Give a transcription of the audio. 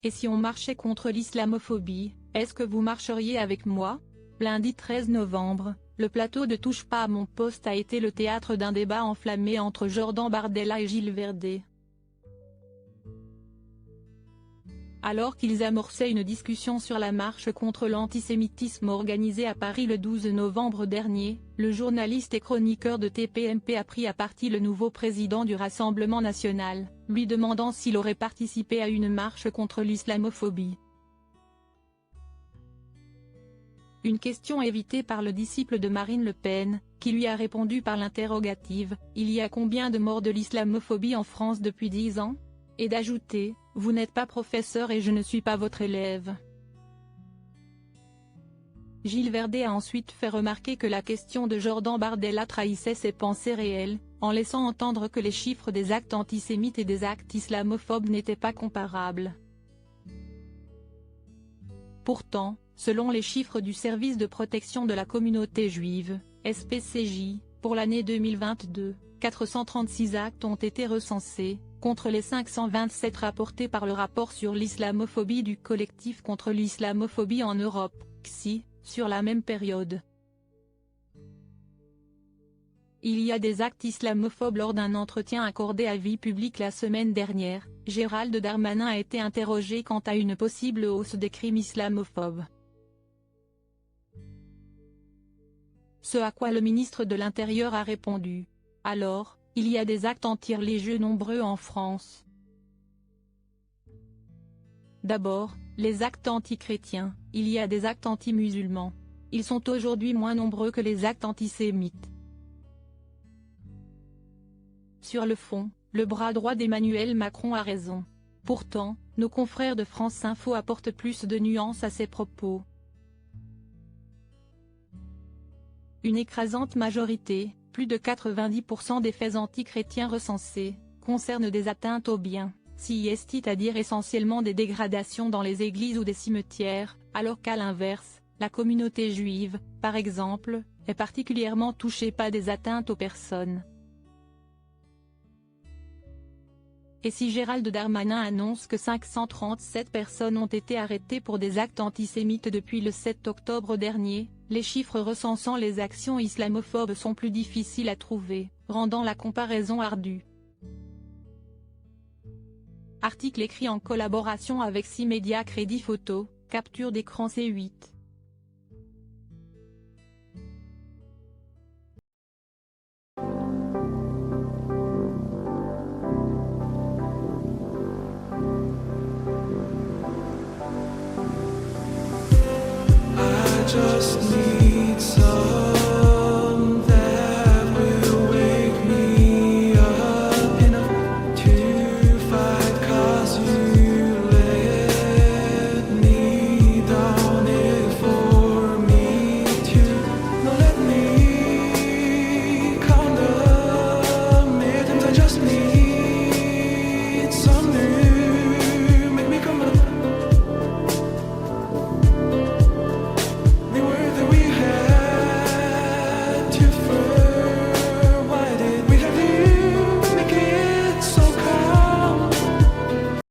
Et si on marchait contre l'islamophobie, est-ce que vous marcheriez avec moi ? Lundi 13 novembre, le plateau de Touche pas à mon poste a été le théâtre d'un débat enflammé entre Jordan Bardella et Gilles Verdet. Alors qu'ils amorçaient une discussion sur la marche contre l'antisémitisme organisée à Paris le 12 novembre dernier, le journaliste et chroniqueur de TPMP a pris à partie le nouveau président du Rassemblement national, lui demandant s'il aurait participé à une marche contre l'islamophobie. Une question évitée par le disciple de Marine Le Pen, qui lui a répondu par l'interrogative « Il y a combien de morts de l'islamophobie en France depuis 10 ans ?» et d'ajouter « Vous n'êtes pas professeur et je ne suis pas votre élève ». Gilles Verdet a ensuite fait remarquer que la question de Jordan Bardella trahissait ses pensées réelles, en laissant entendre que les chiffres des actes antisémites et des actes islamophobes n'étaient pas comparables. Pourtant, selon les chiffres du Service de protection de la communauté juive, SPCJ, pour l'année 2022, 436 actes ont été recensés, contre les 527 rapportés par le rapport sur l'islamophobie du collectif contre l'islamophobie en Europe, CSI, sur la même période. Il y a des actes islamophobes. Lors d'un entretien accordé à Vie Publique la semaine dernière, Gérald Darmanin a été interrogé quant à une possible hausse des crimes islamophobes. Ce à quoi le ministre de l'Intérieur a répondu : « Alors, il y a des actes anti-religieux nombreux en France. D'abord, les actes anti-chrétiens, il y a des actes anti-musulmans. Ils sont aujourd'hui moins nombreux que les actes antisémites. » Sur le fond, le bras droit d'Emmanuel Macron a raison. Pourtant, nos confrères de France Info apportent plus de nuances à ces propos. Une écrasante majorité, plus de 90% des faits anti-chrétiens recensés, concernent des atteintes aux biens, c'est-à-dire essentiellement des dégradations dans les églises ou des cimetières, alors qu'à l'inverse, la communauté juive, par exemple, est particulièrement touchée par des atteintes aux personnes. Et si Gérald Darmanin annonce que 537 personnes ont été arrêtées pour des actes antisémites depuis le 7 octobre dernier, les chiffres recensant les actions islamophobes sont plus difficiles à trouver, rendant la comparaison ardue. Article écrit en collaboration avec 6 médias. Crédit photo, capture d'écran C8.